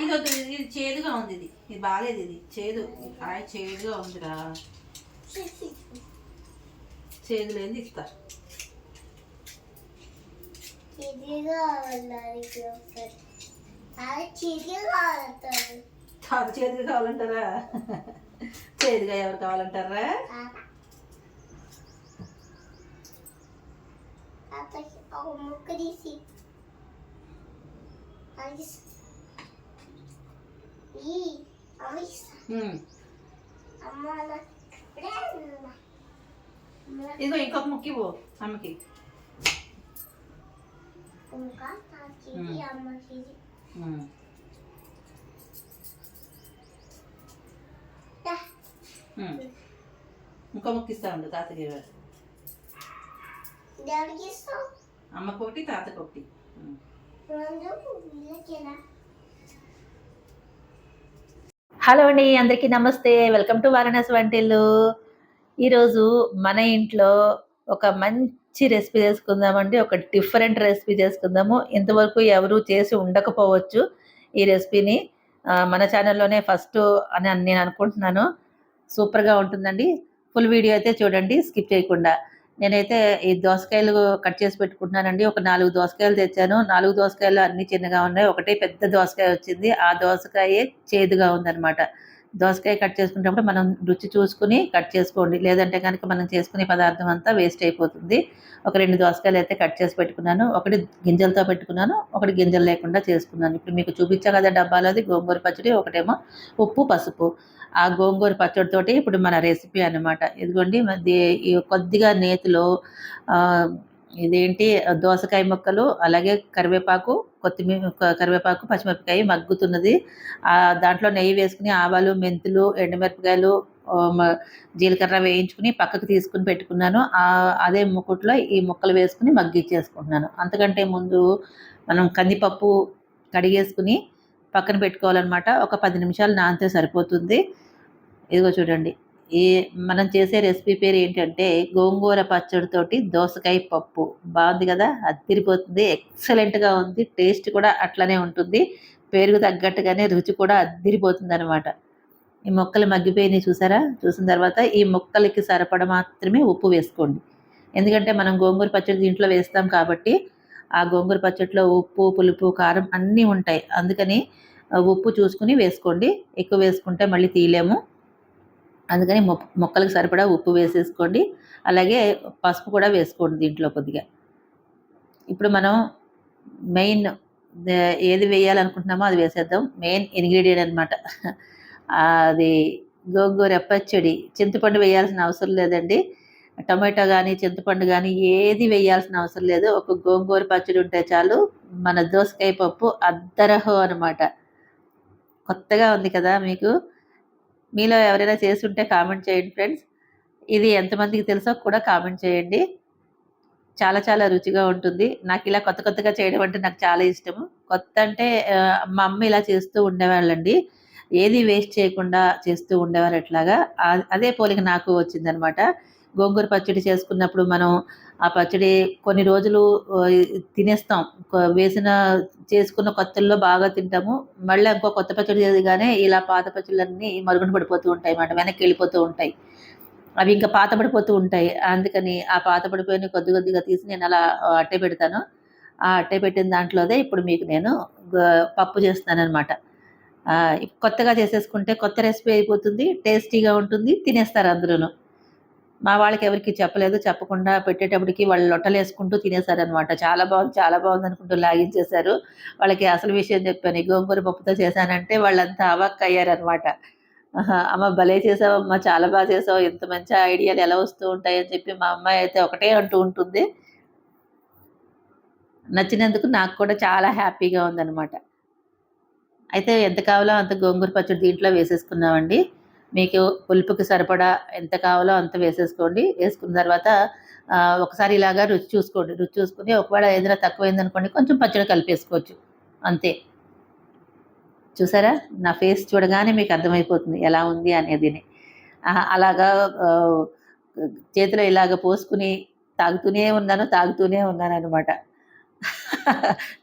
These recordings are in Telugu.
ఇది వద్దు, ఇది చేదుగా ఉంది, ఇది బాగాలేదు, ఇది చేదు, చేదుగా ఉందిరా. చేదు లేని ఇస్తా. చేదుగా కావాలంటారా? చేదుగా ఎవరు కావాలంటారా? ముక్క తీసి ఇదిగో ఇంకొక ముక్కి పో అమ్మకి. ఇంకో ముక్కు ఇస్తా ఉండు తాతకి. అమ్మకు ఒకటి, తాతకు ఒకటి. హలో అండి, అందరికీ నమస్తే. వెల్కమ్ టు వారణాసి వంటిల్లు. ఈరోజు మన ఇంట్లో ఒక మంచి రెసిపీ చేసుకుందామండి. ఒక డిఫరెంట్ రెసిపీ చేసుకుందాము. ఇంతవరకు ఎవరు చేసి ఉండకపోవచ్చు ఈ రెసిపీని. మన ఛానల్లోనే ఫస్ట్ అని నేను అనుకుంటున్నాను. సూపర్గా ఉంటుందండి. ఫుల్ వీడియో అయితే చూడండి, స్కిప్ చేయకుండా. నేనైతే ఈ దోసకాయలు కట్ చేసి పెట్టుకుంటున్నానండి. ఒక 4 దోసకాయలు తెచ్చాను. 4 దోసకాయలు అన్ని చిన్నగా ఉన్నాయి. ఒకటే పెద్ద దోసకాయ వచ్చింది. ఆ దోసకాయ చేదుగా ఉందన్నమాట. దోసకాయ కట్ చేసుకునేటప్పుడు మనం రుచి చూసుకుని కట్ చేసుకోండి, లేదంటే కనుక మనం చేసుకునే పదార్థం అంతా వేస్ట్ అయిపోతుంది. ఒక 2 దోసకాయలు అయితే కట్ చేసి పెట్టుకున్నాను. ఒకటి గింజలతో పెట్టుకున్నాను, ఒకటి గింజలు లేకుండా చేసుకున్నాను. ఇప్పుడు మీకు చూపించా కదా డబ్బాలోది గోంగూర పచ్చడి, ఒకటేమో ఉప్పు పసుపు. ఆ గోంగూర పచ్చడితోటి ఇప్పుడు మన రెసిపీ అనమాట. ఇదిగోండి కొద్దిగా నేతిలో ఇదేంటి దోసకాయ ముక్కలు, అలాగే కరివేపాకు, కొత్తిమీర, కరివేపాకు, పచ్చిమిరపకాయ మగ్గుతున్నది. దాంట్లో నెయ్యి వేసుకుని ఆవాలు, మెంతులు, ఎండుమిరపకాయలు, జీలకర్ర వేయించుకుని పక్కకు తీసుకుని పెట్టుకున్నాను. అదే ముక్కుట్లో ఈ ముక్కలు వేసుకుని మగ్గిచ్చేసుకుంటున్నాను. అంతకంటే ముందు మనం కందిపప్పు కడిగేసుకుని పక్కన పెట్టుకోవాలన్నమాట. ఒక 10 నిమిషాలు నానితే సరిపోతుంది. ఇదిగో చూడండి, మనం చేసే రెసిపీ పేరు ఏంటంటే గోంగూర పచ్చడితోటి దోసకాయ పప్పు. బాగుంది కదా, అద్దిరిపోతుంది. ఎక్సలెంట్గా ఉంది. టేస్ట్ కూడా అట్లనే ఉంటుంది. పేరుకు తగ్గట్టుగానే రుచి కూడా అద్దిరిపోతుంది అనమాట. ఈ ముక్కలు మగ్గిపోయినాయి చూసారా? చూసిన తర్వాత ఈ ముక్కలకి సరిపడ మాత్రమే ఉప్పు వేసుకోండి. ఎందుకంటే మనం గోంగూర పచ్చడి దీంట్లో వేస్తాం కాబట్టి ఆ గోంగూర పచ్చడిలో ఉప్పు, పులుపు, కారం అన్నీ ఉంటాయి. అందుకని ఉప్పు చూసుకుని వేసుకోండి. ఎక్కువ వేసుకుంటే మళ్ళీ తీయలేము. అందుకని ముక్కలకు సరిపడా ఉప్పు వేసేసుకోండి. అలాగే పసుపు కూడా వేసుకోండి దీంట్లో కొద్దిగా. ఇప్పుడు మనం మెయిన్ ఏది వేయాలనుకుంటున్నామో అది వేసేద్దాం. మెయిన్ ఇంగ్రీడియంట్ అనమాట అది గోంగూర పచ్చడి. చింతపండు వేయాల్సిన అవసరం లేదండి. టమాటో కానీ చింతపండు కానీ ఏది వేయాల్సిన అవసరం లేదు. ఒక గోంగూర పచ్చడి ఉంటే చాలు. మన దోసకాయ పప్పు అద్దరహో అనమాట. కొత్తగా ఉంది కదా మీకు? మీలో ఎవరైనా చేస్తుంటే కామెంట్ చేయండి ఫ్రెండ్స్. ఇది ఎంతమందికి తెలుసో కూడా కామెంట్ చేయండి. చాలా చాలా రుచిగా ఉంటుంది. నాకు ఇలా కొత్త కొత్తగా చేయడం అంటే నాకు చాలా ఇష్టము. కొత్త అంటే మా అమ్మ ఇలా చేస్తూ ఉండేవాళ్ళండి. ఏది వేస్ట్ చేయకుండా చేస్తూ ఉండేవారు. ఎట్లాగా అదే పోలిక నాకు వచ్చిందనమాట. గోంగూర పచ్చడి చేసుకున్నప్పుడు మనం ఆ పచ్చడి కొన్ని రోజులు తినేస్తాం. చేసుకున్న కొత్తల్లో బాగా తింటాము. మళ్ళీ ఇంకో కొత్త పచ్చడి చేయగానే ఇలా పాత పచ్చళ్ళన్నీ మరుగున పడిపోతూ ఉంటాయి అన్నమాట. వెనక్కి వెళ్ళిపోతూ ఉంటాయి. అవి ఇంకా పాత పడిపోతూ ఉంటాయి. అందుకని ఆ పాత పడిపోయిన కొద్ది కొద్దిగా తీసి నేను అలా అట్టే పెడతాను. ఆ అట్టే పెట్టిన దాంట్లోదే ఇప్పుడు మీకు నేను పప్పు చేస్తున్నాను అనమాట. కొత్తగా చేసేసుకుంటే కొత్త రెసిపీ అయిపోతుంది. టేస్టీగా ఉంటుంది. తినేస్తారు అందరూను. మా వాళ్ళకి ఎవరికి చెప్పలేదు. చెప్పకుండా పెట్టేటప్పటికి వాళ్ళు లొట్టలేసుకుంటూ తినేశారనమాట. చాలా బాగుంది, చాలా బాగుంది అనుకుంటూ లాగించేశారు. వాళ్ళకి అసలు విషయం చెప్పాను, గోంగూర పప్పుతో చేశానంటే వాళ్ళంతా అవాక్ అయ్యారనమాట. అమ్మ భలే చేసావమ్మ, చాలా బాగా చేసావు, ఇంత మంచి ఐడియాలు ఎలా వస్తూ ఉంటాయని చెప్పి మా అమ్మాయి అయితే ఒకటే అంటూ ఉంటుంది. నచ్చినందుకు నాకు కూడా చాలా హ్యాపీగా ఉందన్నమాట. అయితే ఎంత కావాలో అంత గోంగూర పచ్చడి దీంట్లో వేసేసుకున్నామండి. మీకు పులుపుకి సరిపడా ఎంత కావాలో అంత వేసేసుకోండి. వేసుకున్న తర్వాత ఒకసారి ఇలాగా రుచి చూసుకోండి. రుచి చూసుకుని ఒకవేళ ఏదైనా తక్కువైందనుకోండి కొంచెం పచ్చడి కలిపేసుకోవచ్చు, అంతే. చూసారా, నా ఫేస్ చూడగానే మీకు అర్థమైపోతుంది ఎలా ఉంది అనేదిని. అలాగా చేతిలో ఇలాగ పోసుకుని తాగుతూనే ఉన్నాను అనమాట.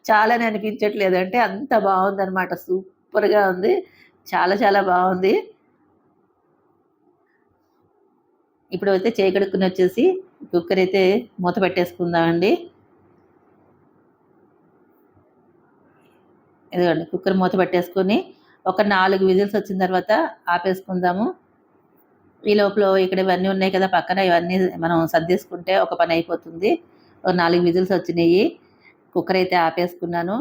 చాలానే అనిపించట్లేదు. అంటే అంత బాగుందనమాట. సూపర్‌గా ఉంది. చాలా చాలా బాగుంది. ఇప్పుడైతే చేయి కడుక్కొని వచ్చేసి కుక్కర్ అయితే మూత పెట్టేసుకుందామండి. ఇదిగోండి కుక్కర్ మూత పెట్టేసుకొని ఒక 4 విజిల్స్ వచ్చిన తర్వాత ఆపేసుకుందాము. ఈ లోపల ఇక్కడ ఇవన్నీ ఉన్నాయి కదా పక్కన, ఇవన్నీ మనం సర్దేసుకుంటే ఒక పని అయిపోతుంది. ఒక 4 విజిల్స్ వచ్చినాయి. కుక్కర్ అయితే ఆపేసుకున్నాను.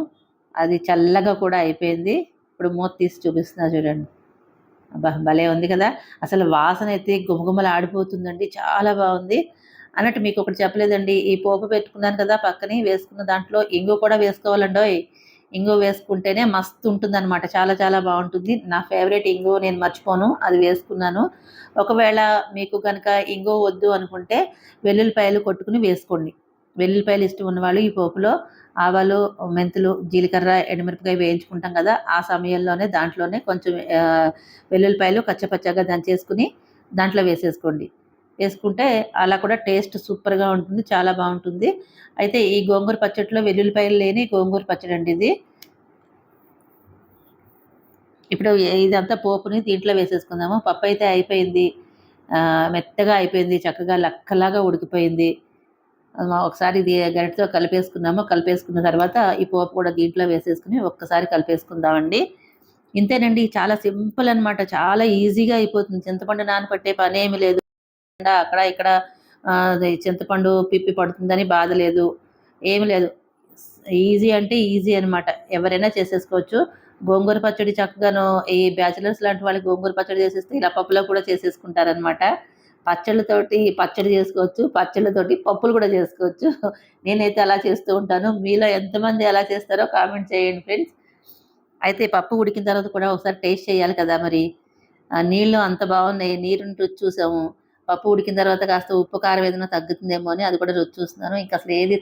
అది చల్లగా కూడా అయిపోయింది. ఇప్పుడు మూత తీసి చూపిస్తున్నా చూడండి. అబ్బా! భలే ఉంది కదా! అసలు వాసన అయితే గుమగుమలాడిపోతుందండి. చాలా బాగుంది. అన్నట్టు మీకు ఒకటి చెప్పలేదండి. ఈ పోపు పెట్టుకున్నాను కదా పక్కనే, వేసుకున్న దాంట్లో ఇంగువ కూడా వేసుకోవాలండోయ్. ఇంగువ వేసుకుంటేనే మస్తు ఉంటుందన్నమాట. చాలా చాలా బాగుంటుంది. నా ఫేవరెట్ ఇంగువ నేను మర్చిపోను. అది వేసుకున్నాను. ఒకవేళ మీకు కనుక ఇంగువ వద్దు అనుకుంటే వెల్లుల్లిపాయలు కొట్టుకుని వేసుకోండి. వెల్లుల్లిపాయలు ఇష్టం ఉన్నవాళ్ళు ఈ పోపులో ఆవాలు, మెంతులు, జీలకర్ర, ఎండుమిరపకాయ వేయించుకుంటాం కదా, ఆ సమయంలోనే దాంట్లోనే కొంచెం వెల్లుల్లిపాయలు కచ్చపచ్చగా దంచేసుకుని దాంట్లో వేసేసుకోండి. వేసుకుంటే అలా కూడా టేస్ట్ సూపర్‌గా ఉంటుంది. చాలా బాగుంటుంది. అయితే ఈ గోంగూర పచ్చడిలో వెల్లుల్లిపాయలు లేని గోంగూర పచ్చడి అండి ఇది. ఇప్పుడు ఇదంతా పోపుని దీంట్లో వేసేసుకుందాము. పప్పు అయితే అయిపోయింది. మెత్తగా అయిపోయింది. చక్కగా లక్కలాగా ఉడికిపోయింది. ఒకసారి ఇది గరిటెతో కలిపేసుకున్నాము. కలిపేసుకున్న తర్వాత ఈ పోపు కూడా దీంట్లో వేసేసుకుని ఒక్కసారి కలిపేసుకుందామండి. ఇంతేనండి. చాలా సింపుల్ అనమాట. చాలా ఈజీగా అయిపోతుంది. చింతపండు నానబెట్టే పనేమి లేదు. అక్కడ ఇక్కడ అది చింతపండు పిప్పి పడుతుందని బాధ లేదు. ఏమి లేదు. ఈజీ అంటే ఈజీ అనమాట. ఎవరైనా చేసేసుకోవచ్చు. గోంగూర పచ్చడి చక్కగాను ఈ బ్యాచిలర్స్ లాంటి వాళ్ళకి గోంగూర పచ్చడి చేసేస్తే ఇలా పప్పులో కూడా చేసేసుకుంటారనమాట. పచ్చళ్ళతోటి పచ్చడి చేసుకోవచ్చు. పచ్చళ్ళతోటి పప్పులు కూడా చేసుకోవచ్చు. నేనైతే అలా చేస్తూ ఉంటాను. మీలో ఎంతమంది ఎలా చేస్తారో కామెంట్ చేయండి ఫ్రెండ్స్. అయితే పప్పు ఉడికిన తర్వాత కూడా ఒకసారి టేస్ట్ చేయాలి కదా మరి. నీళ్ళు అంత బాగున్నాయి. నీరుని రుచి చూసాము. పప్పు ఉడికిన తర్వాత కాస్త ఉప్పు, కారం ఏదైనా తగ్గుతుందేమో అని అది కూడా రుచి చూస్తున్నాను. ఇంక అసలు ఏది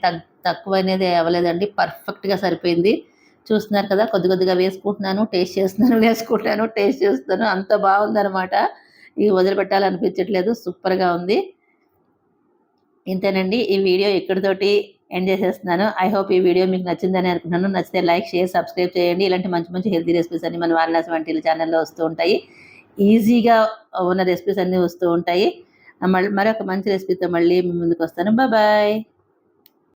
తక్కువ అనేది అవ్వలేదండి. పర్ఫెక్ట్‌గా సరిపోయింది. చూస్తున్నారు కదా! కొద్ది కొద్దిగా వేసుకుంటున్నాను, టేస్ట్ చేస్తున్నాను, వేసుకుంటున్నాను, టేస్ట్ చేస్తున్నాను. అంత బాగుందనమాట. ఇక వదిలిపెట్టాలనిపించట్లేదు. సూపర్‌గా ఉంది. ఇంతేనండి. ఈ వీడియో ఇక్కడితోటి ఎండ్ చేసేస్తున్నాను. ఐ హోప్ ఈ వీడియో మీకు నచ్చిందని అనుకుంటున్నాను. నచ్చితే లైక్, షేర్, సబ్స్క్రైబ్ చేయండి. ఇలాంటి మంచి మంచి హెల్తీ రెసిపీస్ అన్ని మన వారణాసి వంటిల్లు ఛానల్‌లో వస్తూ ఉంటాయి. ఈజీగా ఉన్న రెసిపీస్ అన్నీ వస్తూ ఉంటాయి. మరొక మంచి రెసిపీతో మళ్ళీ మీ ముందుకు వస్తాను. బాయ్.